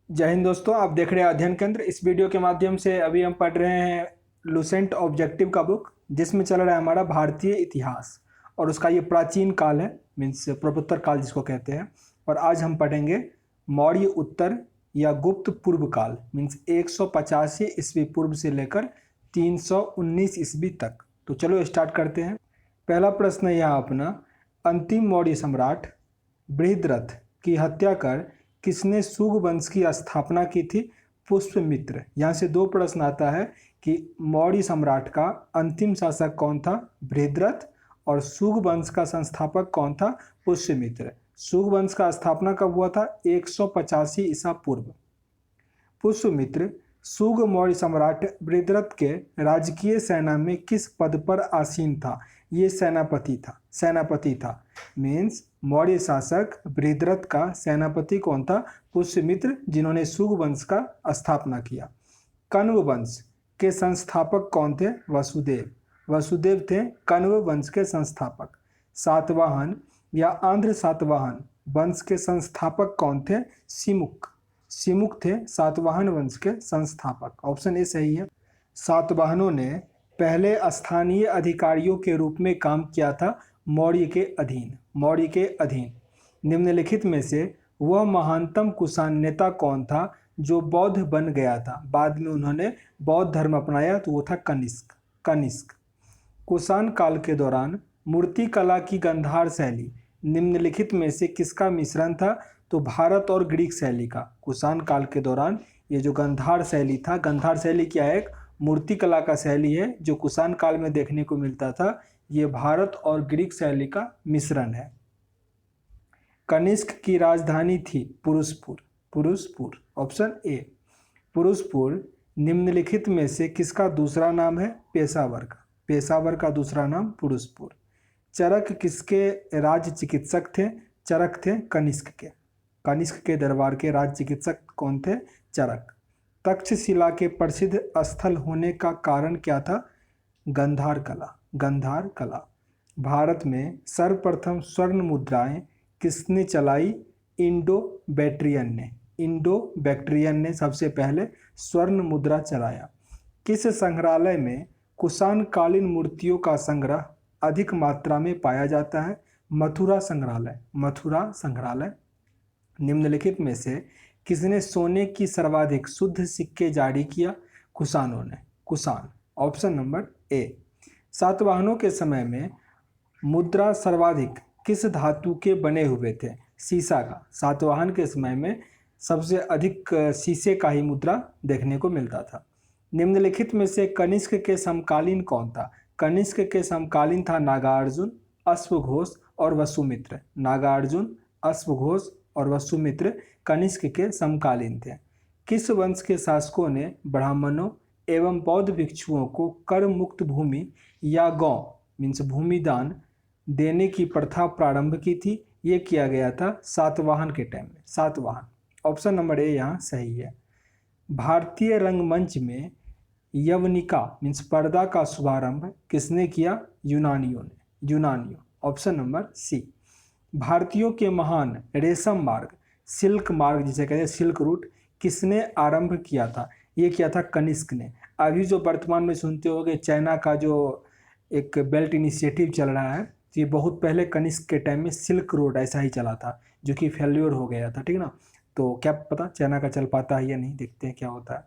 जय हिंद दोस्तों, आप देख रहे हैं अध्ययन केंद्र। इस वीडियो के माध्यम से अभी हम पढ़ रहे हैं लुसेंट ऑब्जेक्टिव का बुक, जिसमें चल रहा है हमारा भारतीय इतिहास और उसका ये प्राचीन काल है, मीन्स प्रभुत्तर काल जिसको कहते हैं। और आज हम पढ़ेंगे मौर्य उत्तर या गुप्त पूर्व काल, मीन्स 185 ईस्वी पूर्व से लेकर 319 ईस्वी तक। तो चलो स्टार्ट करते हैं। पहला प्रश्न है यहाँ अपना, अंतिम मौर्य सम्राट बृहद्रथ की हत्या कर किसने सुग वंश की स्थापना की थी? पुष्यमित्र। यहाँ से दो प्रश्न आता है कि मौर्य सम्राट का अंतिम शासक कौन था? बृहद्रथ। और सुग वंश का संस्थापक कौन था? पुष्यमित्र। सुग वंश का स्थापना कब हुआ था? 185 ईसा पूर्व। पुष्यमित्र सुग मौर्य सम्राट बृहद्रथ के राजकीय सेना में किस पद पर आसीन था? ये सेनापति था। मीन्स मौर्य शासक बृहद्रथ का सेनापति कौन था? पुष्यमित्र, जिन्होंने सुग वंश का स्थापना किया। कण्व वंश के संस्थापक कौन थे? वसुदेव थे कण्व वंश के संस्थापक। सातवाहन या आंध्र सातवाहन वंश के संस्थापक कौन थे? सिमुक थे सातवाहन वंश के संस्थापक। ऑप्शन ए सही है। सातवाहनों ने पहले स्थानीय अधिकारियों के रूप में काम किया था मौर्य के अधीन। निम्नलिखित में से वह महानतम कुषाण नेता कौन था जो बौद्ध बन गया था? बाद में उन्होंने बौद्ध धर्म अपनाया, तो वो था कनिष्क। कुषाण काल के दौरान मूर्ति कला की गंधार शैली निम्नलिखित में से किसका मिश्रण था? तो भारत और ग्रीक शैली का। कुषाण काल के दौरान ये जो गंधार शैली था, गंधार शैली क्या है? एक मूर्ति कला का शैली है जो कुषाण काल में देखने को मिलता था। ये भारत और ग्रीक शैली का मिश्रण है। कनिष्क की राजधानी थी पुरुषपुर। Option A. पुरुषपुर निम्नलिखित में से किसका दूसरा नाम है? पेशावर का दूसरा नाम पुरुषपुर। चरक किसके राज्य चिकित्सक थे? चरक थे कनिष्क के दरबार के राज्य चिकित्सक कौन थे? चरक। तक्षशिला के प्रसिद्ध स्थल होने का कारण क्या था? गंधार कला। भारत में सर्वप्रथम स्वर्ण मुद्राएं किसने चलाई? इंडो बैक्ट्रियन ने सबसे पहले स्वर्ण मुद्रा चलाया। किस संग्रहालय में कुषाण कालीन मूर्तियों का संग्रह अधिक मात्रा में पाया जाता है? मथुरा संग्रहालय। निम्नलिखित में से किसने सोने की सर्वाधिक शुद्ध सिक्के जारी किया? कुषाण। Option number A. सातवाहनों के समय में मुद्रा सर्वाधिक किस धातु के बने हुए थे? सीसा का। सातवाहन के समय में सबसे अधिक शीशे का ही मुद्रा देखने को मिलता था। निम्नलिखित में से कनिष्क के समकालीन कौन था? कनिष्क के समकालीन था नागार्जुन, अश्वघोष और वसुमित्र कनिष्क के समकालीन थे। किस वंश के शासकों ने ब्राह्मणों एवं बौद्ध भिक्षुओं को कर मुक्त भूमि या गौ मीन्स भूमिदान देने की प्रथा प्रारंभ की थी? ये किया गया था सातवाहन के टाइम में। सातवाहन। ऑप्शन नंबर ए यहाँ सही है। भारतीय रंगमंच में यवनिका मीन्स पर्दा का शुभारंभ किसने किया? यूनानियों। Option number C. भारतीयों के महान रेशम मार्ग सिल्क मार्ग जिसे कहते हैं सिल्क रूट किसने आरंभ किया था? ये किया था कनिष्क ने। अभी जो वर्तमान में सुनते होंगे चाइना का जो एक बेल्ट इनिशिएटिव चल रहा है, तो ये बहुत पहले कनिष्क के टाइम में सिल्क रोड ऐसा ही चला था, जो कि फेल्योर हो गया था। ठीक ना? तो क्या पता चाइना का चल पाता है या नहीं, देखते हैं क्या होता है।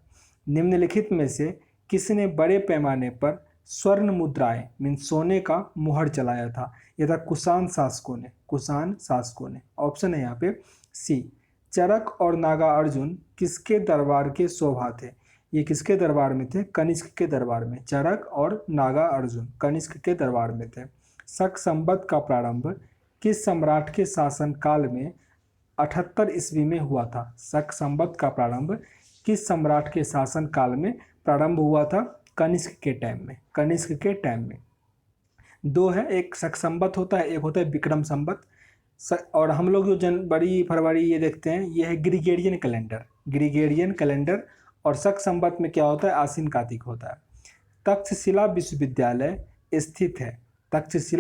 निम्नलिखित में से किसने बड़े पैमाने पर स्वर्ण मुद्राएं मीन्स सोने का मुहर चलाया था? यह था कुषाण शासकों ने। ऑप्शन है यहाँ पे सी। चरक और नागा अर्जुन किसके दरबार के शोभा थे? ये किसके दरबार में थे? कनिष्क के दरबार में। चरक और नागा अर्जुन कनिष्क के दरबार में थे। शक संवत का प्रारंभ किस सम्राट के शासन काल में 78 ईस्वी में हुआ था? शक संवत का प्रारंभ किस सम्राट के शासन काल में प्रारंभ हुआ था? कनिष्क के टाइम में। दो है, एक शक संवत होता है, एक होता है विक्रम संवत। और हम लोग जो जनवरी फरवरी ये देखते हैं, ये है ग्रीगेरियन कैलेंडर। और शक संवत में क्या होता है? आश्विन कार्तिक होता है। तक्षशिला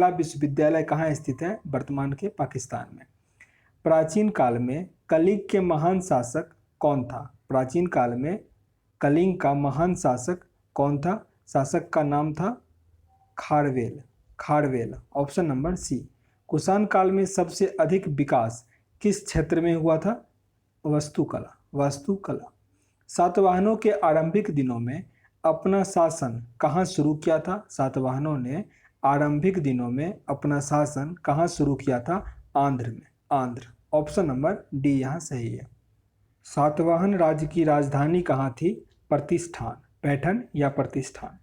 विश्वविद्यालय कहाँ स्थित है? वर्तमान के पाकिस्तान में। प्राचीन काल में कलिंग के महान शासक कौन था? प्राचीन काल में कलिंग का महान शासक कौन था? शासक का नाम था Kharavela. Kharavela, option number C. Kushan काल में सबसे अधिक विकास किस क्षेत्र में हुआ था? वास्तुकला। वास्तुकला। सातवाहनों के आरंभिक दिनों में अपना शासन कहाँ शुरू किया था? सातवाहनों ने आरंभिक दिनों में अपना शासन कहाँ शुरू किया था? आंध्र में। आंध्र, ऑप्शन नंबर डी यहाँ सही है। सातवाहन राज्य की राजधानी कहाँ थी? प्रतिष्ठान, पैठण या प्रतिष्ठान।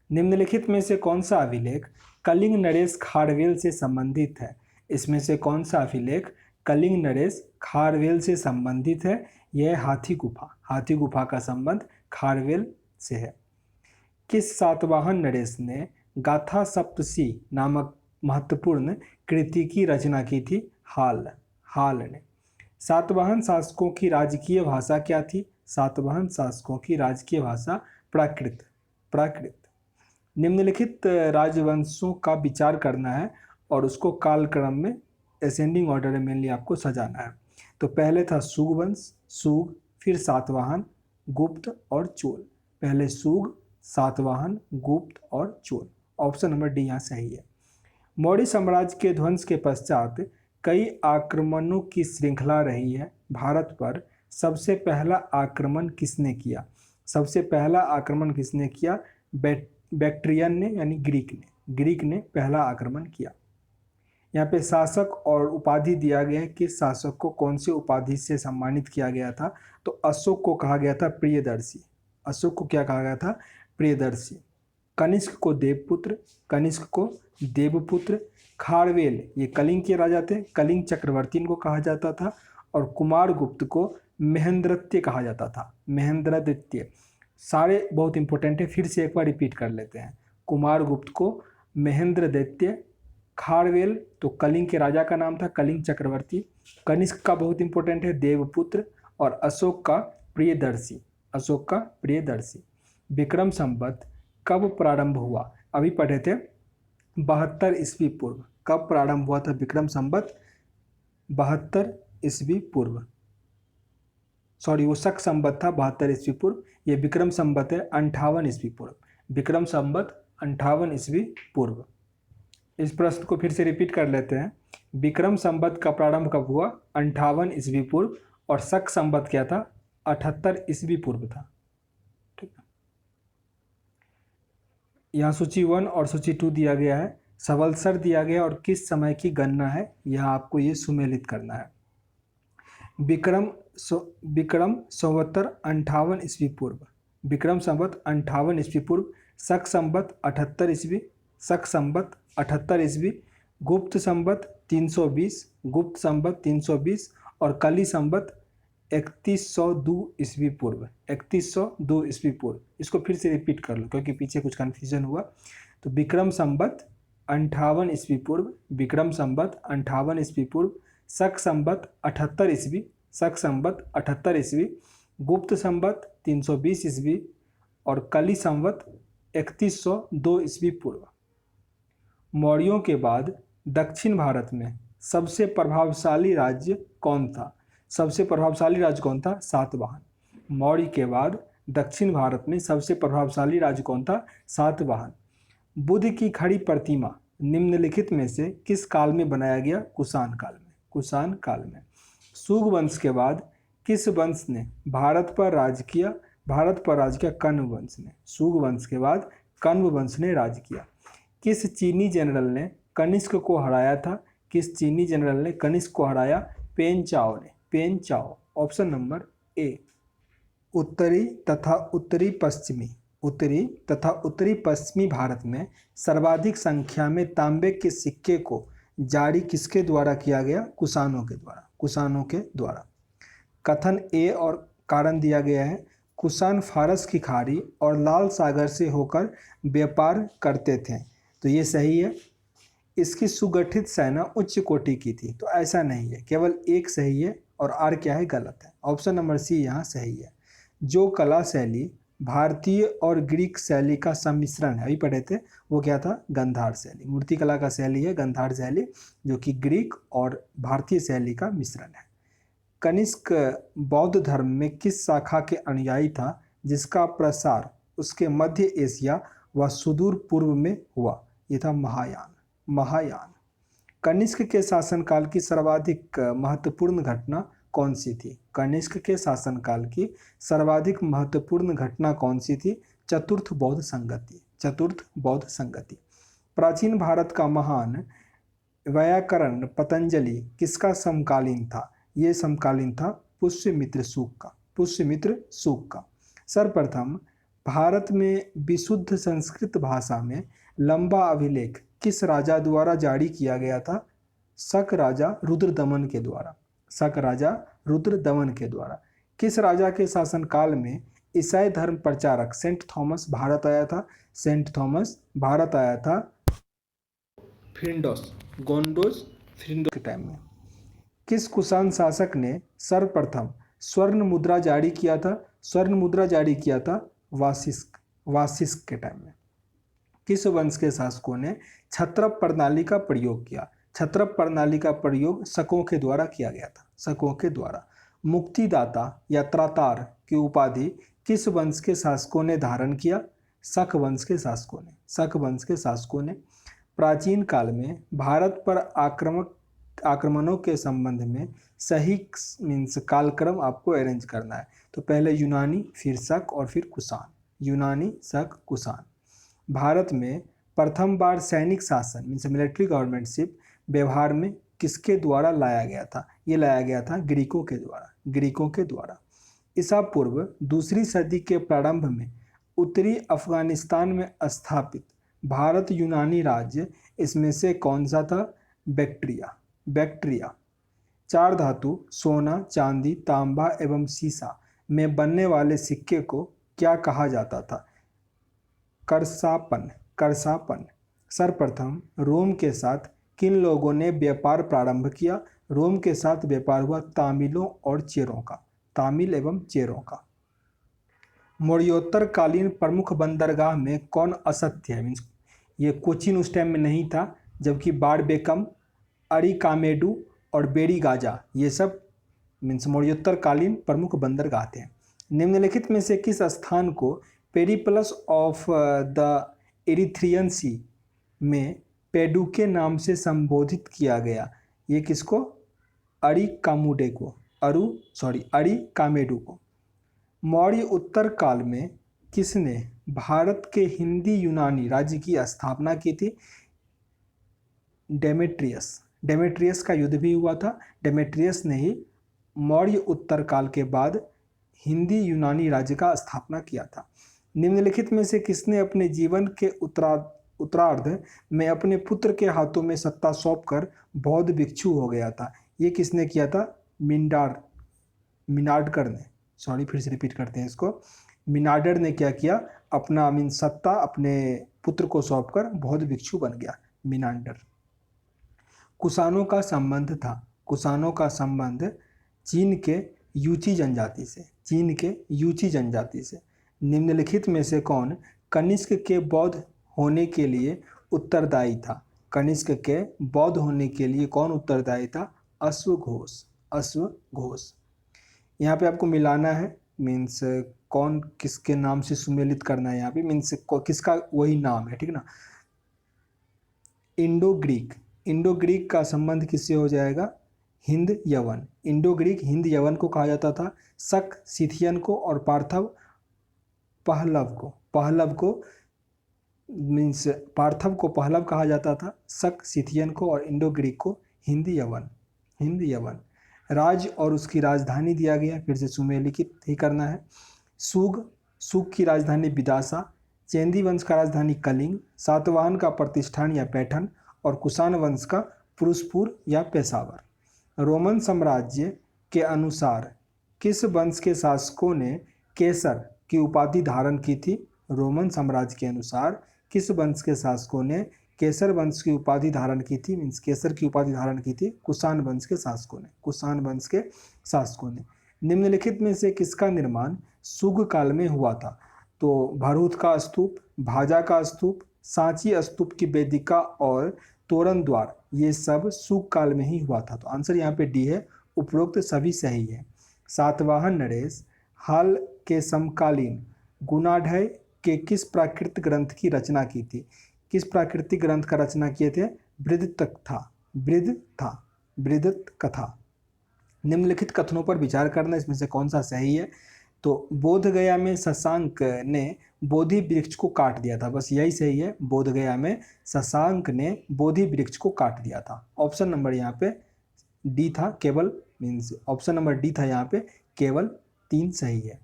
निम्नलिखित में से कौन सा अभिलेख कलिंग नरेश खारवेल से संबंधित है? इसमें से कौन सा अभिलेख कलिंग नरेश खारवेल से संबंधित है? यह हाथी गुफा। हाथी गुफा का संबंध खारवेल से है। किस सातवाहन नरेश ने गाथा सप्तशी नामक महत्वपूर्ण कृति की रचना की थी? हाल। हाल ने। सातवाहन शासकों की राजकीय भाषा क्या थी? सातवाहन शासकों की राजकीय भाषा प्राकृत। प्राकृत। निम्नलिखित राजवंशों का विचार करना है और उसको कालक्रम में असेंडिंग ऑर्डर में मेनली आपको सजाना है। तो पहले था सुग वंश, सुग, फिर सातवाहन, गुप्त और चोल। पहले सुग, सातवाहन, गुप्त और चोल। ऑप्शन नंबर डी यहाँ सही है। मौर्य साम्राज्य के ध्वंस के पश्चात कई आक्रमणों की श्रृंखला रही है। भारत पर सबसे पहला आक्रमण किसने किया? सबसे पहला आक्रमण किसने किया? बैक्ट्रियन ने, यानी ग्रीक ने। ग्रीक ने पहला आक्रमण किया। यहाँ पे शासक और उपाधि दिया गया है कि शासक को कौन सी उपाधि से सम्मानित किया गया था? तो अशोक को कहा गया था प्रियदर्शी। अशोक को क्या कहा गया था? प्रियदर्शी। कनिष्क को देवपुत्र, कनिष्क को देवपुत्र। खारवेल ये कलिंग के राजा थे, कलिंग चक्रवर्ती इनको कहा जाता था। और कुमारगुप्त को महेंद्रत्य कहा जाता था, महेंद्रद्वितीय। सारे बहुत इंपॉर्टेंट है, फिर से एक बार रिपीट कर लेते हैं। कुमारगुप्त को महेंद्रद्वितीय, खारवेल तो कलिंग के राजा का नाम था, कलिंग चक्रवर्ती। कनिष्क का बहुत इंपॉर्टेंट है, देवपुत्र। और अशोक का प्रियदर्शी, अशोक का प्रियदर्शी। विक्रम संवत कब प्रारंभ हुआ? अभी पढ़े थे 72 ईस्वी पूर्व। कब प्रारंभ हुआ था विक्रम संवत? 72 ईस्वी पूर्व। सॉरी, वो शक संवत था 72 ईस्वी पूर्व। ये विक्रम संवत है 58 ईस्वी पूर्व। विक्रम संवत 58 ईस्वी पूर्व। इस प्रश्न को फिर से रिपीट कर लेते हैं। विक्रम संवत का प्रारंभ कब हुआ? 58 ईस्वी पूर्व। और शक संवत क्या था? 78 ईस्वी पूर्व था। ठीक है, यहाँ सूची 1 और सूची 2 दिया गया है। सवलसर दिया गया और किस समय की गणना है यह आपको ये सुमेलित करना है। विक्रम संवत्सर 58 ईस्वी पूर्व। विक्रम संवत 58 ईस्वी पूर्व। शक संवत 78 ईस्वी। शक संवत 78 ईस्वी। गुप्त संवत 320। गुप्त संवत 320। और कली संवत 3102 ईस्वी पूर्व। 3102 ईस्वी पूर्व। इसको फिर से रिपीट कर लो क्योंकि पीछे कुछ कन्फ्यूजन हुआ। तो विक्रम संवत 58 ईस्वी पूर्व। विक्रम संवत 58 ईस्वी पूर्व। शक संवत 78 ईस्वी। शक संवत 78 ईस्वी। गुप्त संवत 320 ईस्वी। और कली संवत 3102 ईस्वी पूर्व। मौर्यों के बाद दक्षिण भारत में सबसे प्रभावशाली राज्य कौन था? सबसे प्रभावशाली राज्य कौन था? सातवाहन। मौर्य के बाद दक्षिण भारत में सबसे प्रभावशाली राज्य कौन था? सातवाहन। बुद्ध की खड़ी प्रतिमा निम्नलिखित में से किस काल में बनाया गया? कुषाण काल में। कुषाण काल में। सुग वंश के बाद किस वंश ने भारत पर राज किया? भारत पर राज किया कण्व वंश ने। सुग वंश के बाद कण्व वंश ने राज किया। किस चीनी जनरल ने कनिष्क को हराया था? किस चीनी जनरल ने कनिष्क को हराया? पेन चाओ ने। पेन चाओ, ऑप्शन नंबर ए। उत्तरी तथा उत्तरी पश्चिमी भारत में सर्वाधिक संख्या में तांबे के सिक्के को जारी किसके द्वारा किया गया? कुषाणों के द्वारा। कुषाणों के द्वारा। कथन ए और कारण दिया गया है। कुषाण फारस की खाड़ी और लाल सागर से होकर व्यापार करते थे, तो ये सही है। इसकी सुगठित सेना उच्च कोटि की थी, तो ऐसा नहीं है, केवल एक सही है और आर क्या है? गलत है। ऑप्शन नंबर सी यहाँ सही है। जो कला शैली भारतीय और ग्रीक शैली का सम्मिश्रण है, अभी पढ़े थे, वो क्या था? गंधार शैली। मूर्ति कला का शैली है गंधार शैली, जो कि ग्रीक और भारतीय शैली का मिश्रण है। कनिष्क बौद्ध धर्म में किस शाखा के अनुयायी था जिसका प्रसार उसके मध्य एशिया व सुदूर पूर्व में हुआ? ये था महायान। महायान। कनिष्क के शासनकाल की सर्वाधिक महत्वपूर्ण घटना कौन सी थी? कनिष्क के शासनकाल की सर्वाधिक महत्वपूर्ण घटना कौन सी थी? चतुर्थ बौद्ध संगति। चतुर्थ बौद्ध संगति। प्राचीन भारत का महान वैयाकरण पतंजलि किसका समकालीन था? ये समकालीन था पुष्यमित्र सूक्त का। पुष्यमित्र सूक्त का। सर्वप्रथम भारत में विशुद्ध संस्कृत भाषा में लंबा अभिलेख किस राजा द्वारा जारी किया गया था? शक राजा रुद्रदमन के द्वारा। शक राजा रुद्रदमन के द्वारा। किस राजा के शासनकाल में ईसाई धर्म प्रचारक सेंट थॉमस भारत आया था? सेंट थॉमस भारत आया था फिरिंडोस गोंडोस फिरिंडोस के टाइम में। किस कुषाण शासक ने सर्वप्रथम स्वर्ण मुद्रा जारी किया था? स्वर्ण मुद्रा जारी किया था वासिष्क के टाइम में। किस वंश के शासकों ने छत्रप प्रणाली का प्रयोग किया? छत्रप प्रणाली का प्रयोग शकों के द्वारा किया गया था। शकों के द्वारा। मुक्तिदाता या त्रातार की उपाधि किस वंश के शासकों ने धारण किया? शक वंश के शासकों ने। शक वंश के शासकों ने। प्राचीन काल में भारत पर आक्रमणों के संबंध में सही मीन्स कालक्रम आपको अरेंज करना है। तो पहले यूनानी, फिर शक और फिर कुषाण। यूनानी, शक, कुषाण। भारत में प्रथम बार सैनिक शासन मीन्स मिलिट्री गवर्नमेंटशिप व्यवहार में किसके द्वारा लाया गया था? ये लाया गया था ग्रीकों के द्वारा। ग्रीकों के द्वारा। ईसा पूर्व दूसरी सदी के प्रारंभ में उत्तरी अफगानिस्तान में स्थापित भारत यूनानी राज्य इसमें से कौन सा था? बैक्ट्रिया। बैक्ट्रिया। चार धातु सोना, चांदी, तांबा एवं सीसा में बनने वाले सिक्के को क्या कहा जाता था? करसापन। करसापन। सर्वप्रथम रोम के साथ किन लोगों ने व्यापार प्रारंभ किया? रोम के साथ व्यापार हुआ तामिलों और चेरों का। तामिल एवं चेरों का। मौर्योत्तर कालीन प्रमुख बंदरगाह में कौन असत्य है? मीन्स ये कोचीन उस टाइम में नहीं था, जबकि बाड़बेकम, अरिकामेडू और बेरीगाजा ये सब मीन्स मौर्योत्तर कालीन प्रमुख बंदरगाह थे। निम्नलिखित में से किस स्थान को पेरिप्लस ऑफ द एरिथ्रियन सी में पेडुके नाम से संबोधित किया गया? ये किसको? अरिकामुडे को। अरिकामेडू को। मौर्य उत्तर काल में किसने भारत के हिंदी यूनानी राज्य की स्थापना की थी? डेमेट्रियस। डेमेट्रियस का युद्ध भी हुआ था। डेमेट्रियस ने ही मौर्य उत्तर काल के बाद हिंदी यूनानी राज्य का स्थापना किया था। निम्नलिखित में से किसने अपने जीवन के उत्तरार्ध में अपने पुत्र के हाथों में सत्ता सौंपकर बौद्ध भिक्षु हो गया था? ये किसने किया था? मिनार्डकर ने। सॉरी, फिर से रिपीट करते हैं इसको। मिनार्डर ने क्या किया? अपना सत्ता अपने पुत्र को सौंपकर बौद्ध भिक्षु बन गया। मिनार्डर। कुषाणों का संबंध था। कुषाणों का संबंध चीन के यूची जनजाति से। चीन के यूची जनजाति से। निम्नलिखित में से कौन कनिष्क के बौद्ध होने के लिए उत्तरदायी था? कनिष्क के बौद्ध होने के लिए कौन उत्तरदायी था? अश्वघोष। अश्वघोष। यहाँ पे आपको मिलाना है मीन्स कौन किसके नाम से सुमेलित करना है। यहाँ पे मीन्स किसका वही नाम है, ठीक ना। Indo Greek. इंडो ग्रीक का संबंध किससे हो जाएगा? हिंद यवन। इंडो ग्रीक हिंद यवन को कहा जाता था। शक सिथियन को और पार्थव पहलव को। पहलव को मीन्स पार्थव को पहलव कहा जाता था, शक सिथियन को और इंडो ग्रीक को हिंद यवन। हिंद यवन। राज्य और उसकी राजधानी दिया गया, फिर से सुमेलित ही करना है। सुग की राजधानी विदासा, चेंदी वंश का राजधानी कलिंग, सातवाहन का प्रतिष्ठान या पैठन और कुषाण वंश का पुरुषपुर या पेशावर। रोमन साम्राज्य के अनुसार किस वंश के शासकों ने केसर की उपाधि धारण की थी? रोमन साम्राज्य के अनुसार किस वंश के शासकों ने केसर वंश की उपाधि धारण की थी? मीन्स केसर की उपाधि धारण की थी कुषाण वंश के शासकों ने। कुषाण वंश के शासकों ने। निम्नलिखित में से किसका निर्माण सुग काल में हुआ था? तो भरूच का स्तूप, भाजा का स्तूप, सांची स्तूप की वेदिका और तोरण द्वार, ये सब सुग काल में ही हुआ था। तो आंसर यहाँ पे डी है, उपरोक्त सभी सही है। सातवाहन नरेश हाल के समकालीन गुणाढ्य के किस प्राकृतिक ग्रंथ की रचना की थी? किस प्राकृतिक ग्रंथ का रचना किए थे? बृहद कथा। निम्नलिखित कथनों पर विचार करना, इसमें से कौन सा सही है? तो बोध गया में शशांक ने बोधि वृक्ष को काट दिया था, बस यही सही है। बोध गया में शशांक ने बोधि वृक्ष को काट दिया था। ऑप्शन नंबर यहाँ पे डी था, केवल मीन्स ऑप्शन नंबर डी था यहाँ पे, केवल 3 सही है।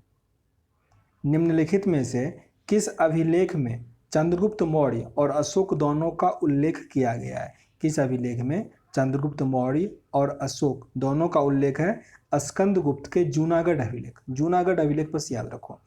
निम्नलिखित में से किस अभिलेख में चंद्रगुप्त मौर्य और अशोक दोनों का उल्लेख किया गया है? किस अभिलेख में चंद्रगुप्त मौर्य और अशोक दोनों का उल्लेख है? स्कंदगुप्त के जूनागढ़ अभिलेख। जूनागढ़ अभिलेख बस याद रखो।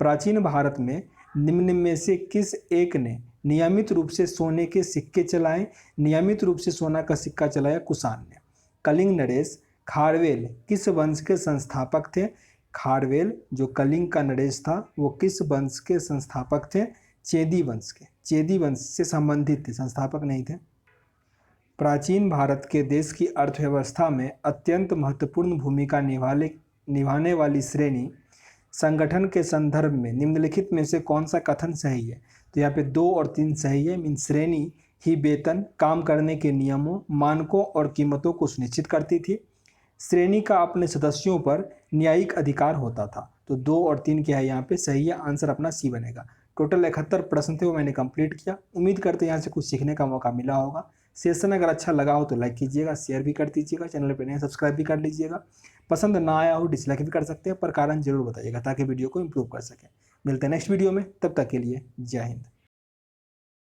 प्राचीन भारत में निम्न में से किस एक ने नियमित रूप से सोने के सिक्के चलाए? नियमित रूप से सोना का सिक्का चलाया कुषाण ने। कलिंग नरेश खारवेल किस वंश के संस्थापक थे? खारवेल जो कलिंग का नरेश था वो किस वंश के संस्थापक थे? चेदी वंश के। चेदी वंश से संबंधित थे, संस्थापक नहीं थे। प्राचीन भारत के देश की अर्थव्यवस्था में अत्यंत महत्वपूर्ण भूमिका निभाने वाली श्रेणी संगठन के संदर्भ में निम्नलिखित में से कौन सा कथन सही है? तो यहाँ पे 2 और 3 सही है। मीन श्रेणी ही वेतन, काम करने के नियमों, मानकों और कीमतों को सुनिश्चित करती थी। श्रेणी का अपने सदस्यों पर न्यायिक अधिकार होता था। तो 2 और 3 क्या है यहाँ पे सही है, आंसर अपना सी बनेगा। टोटल 71 प्रश्न थे वो मैंने कंप्लीट किया। उम्मीद करते हैं यहाँ से कुछ सीखने का मौका मिला होगा। सेशन अगर अच्छा लगा हो तो लाइक कीजिएगा, शेयर भी कर दीजिएगा, चैनल पर नए सब्सक्राइब भी कर लीजिएगा। पसंद ना आया हो डिसलाइक भी कर सकते हैं, पर कारण जरूर बताइएगा ताकि वीडियो को इम्प्रूव कर सकें। मिलते हैं नेक्स्ट वीडियो में, तब तक के लिए जय हिंद।